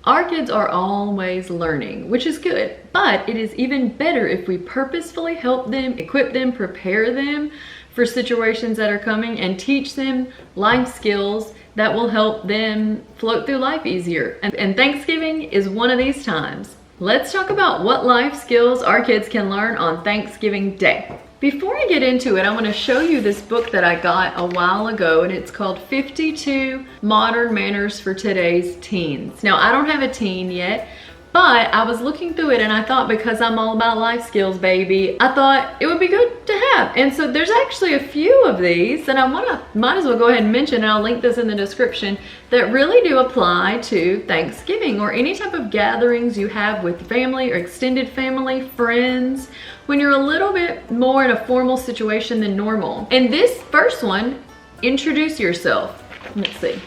Our kids are always learning, which is good, but it is even better if we purposefully help them, equip them, prepare them for situations that are coming, and teach them life skills that will help them float through life easier. And Thanksgiving is one of these times. Let's talk about what life skills our kids can learn on Thanksgiving Day. Before I get into it, I want to show you this book that I got a while ago, and it's called 52 Modern Manners for Today's Teens. Now, I don't have a teen yet, but I was looking through it and I thought, because I'm all about life skills, baby, I thought it would be good to have. And so there's actually a few of these that I might as well go ahead and mention, and I'll link this in the description, that really do apply to Thanksgiving or any type of gatherings you have with family or extended family, friends, when you're a little bit more in a formal situation than normal. And this first one, introduce yourself. Let's see.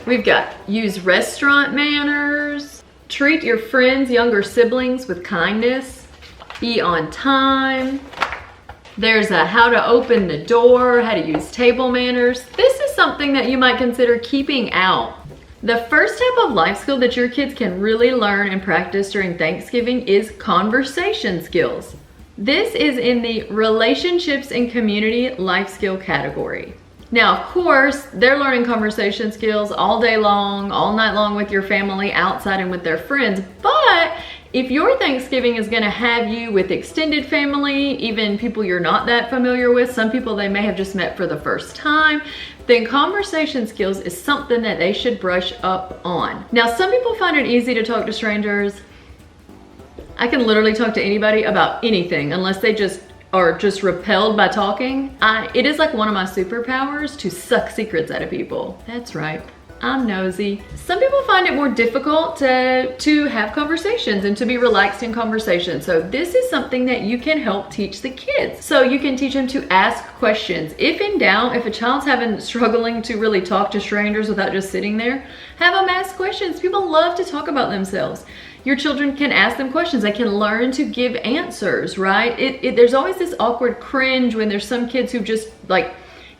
We've got use restaurant manners, treat your friends, younger siblings with kindness, be on time. There's a how to open the door, how to use table manners. This is something that you might consider keeping out. The first type of life skill that your kids can really learn and practice during Thanksgiving is conversation skills. This is in the relationships and community life skill category. Now, of course, they're learning conversation skills all day long, all night long with your family, outside and with their friends. But if your Thanksgiving is going to have you with extended family, even people you're not that familiar with, some people they may have just met for the first time, then conversation skills is something that they should brush up on. Now, some people find it easy to talk to strangers. I can literally talk to anybody about anything unless they are just repelled by talking. It is like one of my superpowers to suck secrets out of people. That's right, I'm nosy. Some people find it more difficult to have conversations and to be relaxed in conversation. So this is something that you can help teach the kids. So you can teach them to ask questions. If in doubt, if a child's struggling to really talk to strangers without just sitting there, have them ask questions. People love to talk about themselves. Your children can ask them questions. They can learn to give answers, right? There's always this awkward cringe when there's some kids who just like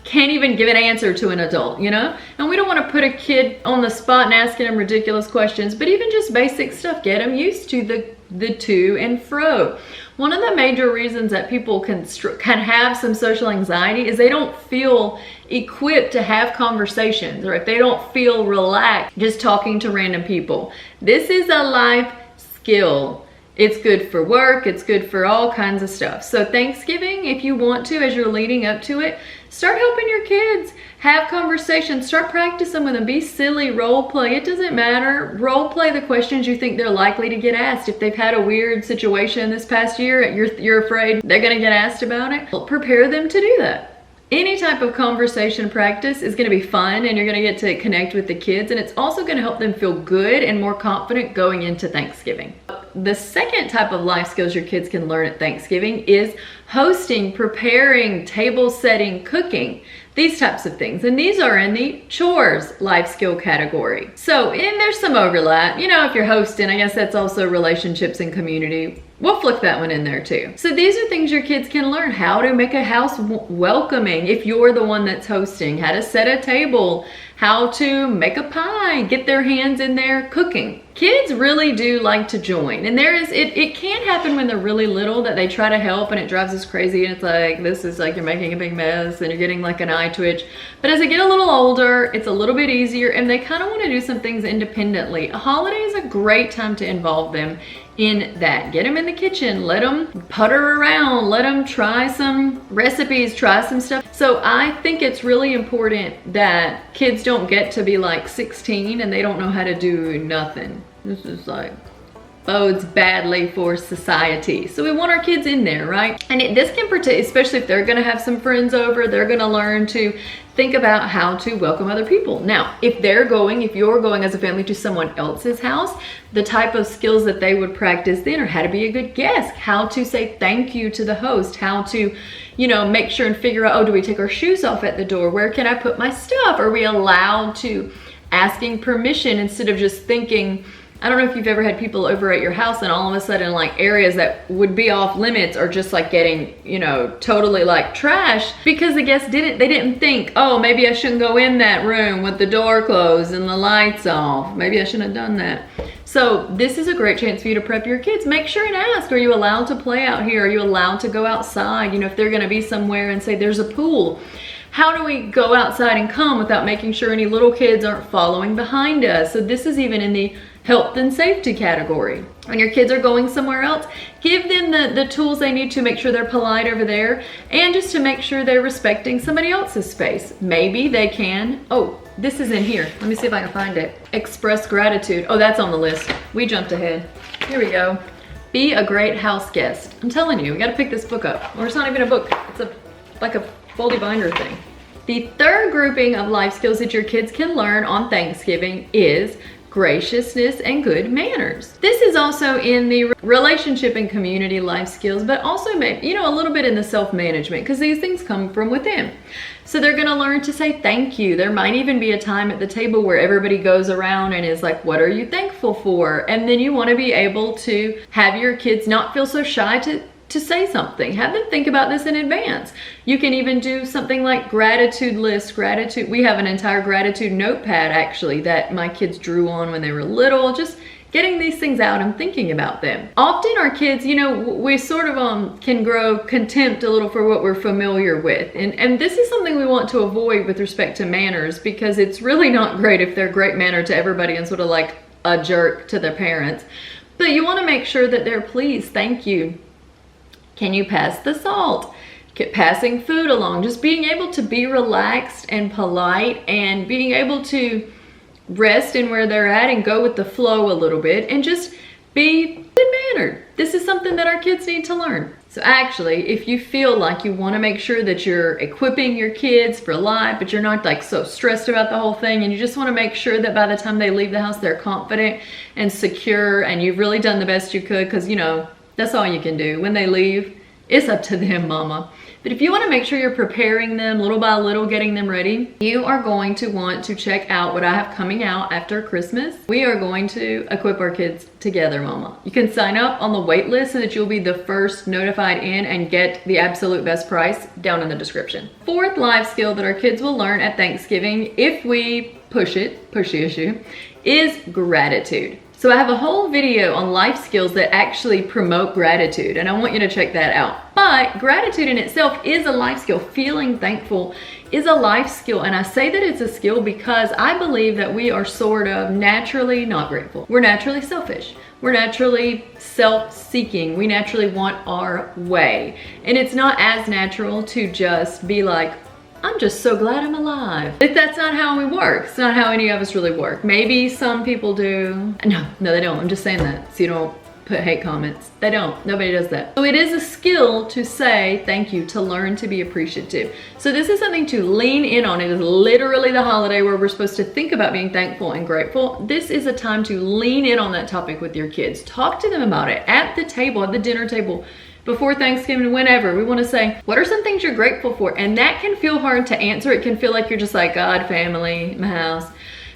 can't even give an answer to an adult, you know? And we don't want to put a kid on the spot and asking them ridiculous questions, but even just basic stuff, get them used to the to and fro. One of the major reasons that people can have some social anxiety is they don't feel equipped to have conversations, or if they don't feel relaxed just talking to random people. This is a life skill. It's good for work, it's good for all kinds of stuff. So Thanksgiving, if you want to, as you're leading up to it, start helping your kids have conversations, start practicing with them, be silly, role play, it doesn't matter. Role play the questions you think they're likely to get asked. If they've had a weird situation this past year, you're afraid they're gonna get asked about it, well, prepare them to do that. Any type of conversation practice is gonna be fun, and you're gonna get to connect with the kids, and it's also gonna help them feel good and more confident going into Thanksgiving. The second type of life skills your kids can learn at Thanksgiving is hosting, preparing, table setting, cooking, these types of things. And these are in the chores life skill category. So, and there's some overlap. You know, if you're hosting, I guess that's also relationships and community. We'll flick that one in there too. So these are things your kids can learn. How to make a house welcoming if you're the one that's hosting, how to set a table, how to make a pie, get their hands in there cooking. Kids really do like to join, and it can happen when they're really little that they try to help and it drives us crazy, and it's like, this is like you're making a big mess and you're getting like an eye twitch. But as they get a little older, it's a little bit easier and they kind of want to do some things independently. A holiday is a great time to involve them in that. Get them in the kitchen, let them putter around, let them try some recipes, try some stuff. So I think it's really important that kids don't get to be like 16 and they don't know how to do nothing. This is like bodes badly for society. So we want our kids in there, right? And this can protect, especially if they're gonna have some friends over, they're gonna learn to think about how to welcome other people. Now, if you're going as a family to someone else's house, the type of skills that they would practice then are how to be a good guest, how to say thank you to the host, how to, make sure and figure out, oh, do we take our shoes off at the door? Where can I put my stuff? Are we allowed to? Asking permission instead of just thinking, I don't know if you've ever had people over at your house and all of a sudden like areas that would be off limits are just like getting, totally like trash because the guests didn't think, oh, maybe I shouldn't go in that room with the door closed and the lights off. Maybe I shouldn't have done that. So this is a great chance for you to prep your kids. Make sure and ask, are you allowed to play out here? Are you allowed to go outside? You know, if they're gonna be somewhere and say there's a pool, how do we go outside and come without making sure any little kids aren't following behind us? So this is even in the health and safety category. When your kids are going somewhere else, give them the tools they need to make sure they're polite over there, and just to make sure they're respecting somebody else's space. Maybe they can, oh, this is in here. Let me see if I can find it. Express gratitude. Oh, that's on the list. We jumped ahead. Here we go. Be a great house guest. I'm telling you, we gotta pick this book up. Or it's not even a book. It's like a foldy binder thing. The third grouping of life skills that your kids can learn on Thanksgiving is graciousness and good manners. This is also in the relationship and community life skills, but also maybe, you know, a little bit in the self-management, because these things come from within. So they're gonna learn to say thank you. There might even be a time at the table where everybody goes around and is like, what are you thankful for? And then you wanna be able to have your kids not feel so shy to say something. Have them think about this in advance. You can even do something like gratitude list, gratitude. We have an entire gratitude notepad actually that my kids drew on when they were little, just getting these things out and thinking about them. Often our kids, you know, we sort of can grow contempt a little for what we're familiar with. And this is something we want to avoid with respect to manners, because it's really not great if they're great mannered to everybody and sort of like a jerk to their parents. But you want to make sure that they're please, thank you. Can you pass the salt? Passing food along, just being able to be relaxed and polite and being able to rest in where they're at and go with the flow a little bit and just be good-mannered. This is something that our kids need to learn. So actually, if you feel like you want to make sure that you're equipping your kids for life, but you're not like so stressed about the whole thing, and you just want to make sure that by the time they leave the house, they're confident and secure and you've really done the best you could, because you know, that's all you can do. When they leave, it's up to them, mama. But if you want to make sure you're preparing them little by little, getting them ready, you are going to want to check out what I have coming out after Christmas. We are going to equip our kids together, mama. You can sign up on the wait list so that you'll be the first notified in and get the absolute best price down in the description. Fourth life skill that our kids will learn at Thanksgiving, if we push the issue, is gratitude. So I have a whole video on life skills that actually promote gratitude, and I want you to check that out. But gratitude in itself is a life skill. Feeling thankful is a life skill, and I say that it's a skill because I believe that we are sort of naturally not grateful. We're naturally selfish. We're naturally self-seeking. We naturally want our way. And it's not as natural to just be like, I'm just so glad I'm alive. But that's not how we work. It's not how any of us really work. Maybe some people do. No, they don't. I'm just saying that so you don't put hate comments. They don't. Nobody does that. So it is a skill to say thank you, to learn to be appreciative. So this is something to lean in on. It is literally the holiday where we're supposed to think about being thankful and grateful. This is a time to lean in on that topic with your kids. Talk to them about it at the table, at the dinner table. Before Thanksgiving, whenever, we want to say, what are some things you're grateful for? And that can feel hard to answer. It can feel like you're just like, God, family, my house.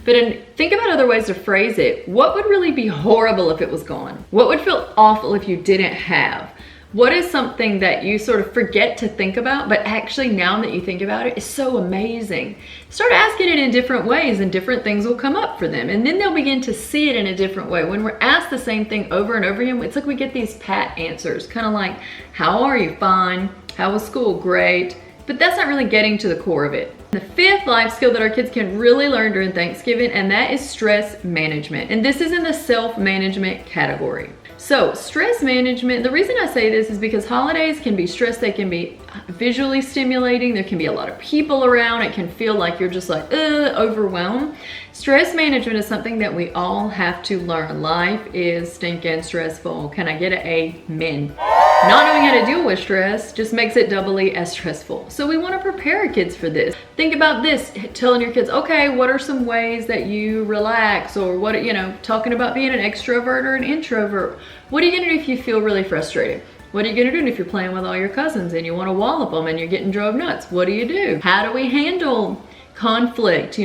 But think about other ways to phrase it. What would really be horrible if it was gone? What would feel awful if you didn't have? What is something that you sort of forget to think about, but actually now that you think about it, is so amazing? Start asking it in different ways and different things will come up for them. And then they'll begin to see it in a different way. When we're asked the same thing over and over again, it's like we get these pat answers, kind of like, how are you? Fine. How was school? Great. But that's not really getting to the core of it. The fifth life skill that our kids can really learn during Thanksgiving, and that is stress management. And this is in the self-management category. So stress management, the reason I say this is because holidays can be stressed. They can be visually stimulating. There can be a lot of people around. It can feel like you're just like, overwhelmed. Stress management is something that we all have to learn. Life is stinking stressful. Can I get an amen? Not knowing how to deal with stress just makes it doubly as stressful. So we want to prepare our kids for this. Think about this, telling your kids, okay, what are some ways that you relax? Or what, talking about being an extrovert or an introvert. What are you gonna do if you feel really frustrated? What are you gonna do if you're playing with all your cousins and you wanna wallop them and you're getting drove nuts? What do you do? How do we handle conflict?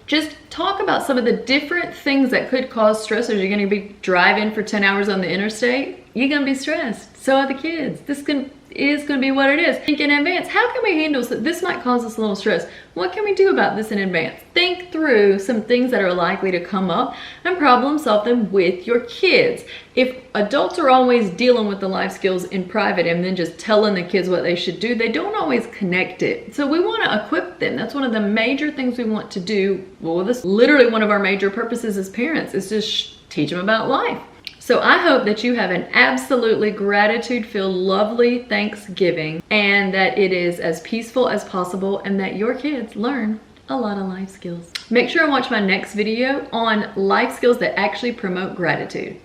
Just talk about some of the different things that could cause stress. As you're gonna be driving for 10 hours on the interstate, you're gonna be stressed. So are the kids. This can is going to be what it is. Think in advance. How can we handle this? Might cause us a little stress. What can we do about this in advance? Think through some things that are likely to come up and problem solve them with your kids. If adults are always dealing with the life skills in private and then just telling the kids what they should do, they don't always connect it. So we want to equip them. That's one of the major things we want to do. Well, this is literally one of our major purposes as parents, is to teach them about life. So I hope that you have an absolutely gratitude-filled, lovely Thanksgiving, and that it is as peaceful as possible, and that your kids learn a lot of life skills. Make sure and watch my next video on life skills that actually promote gratitude.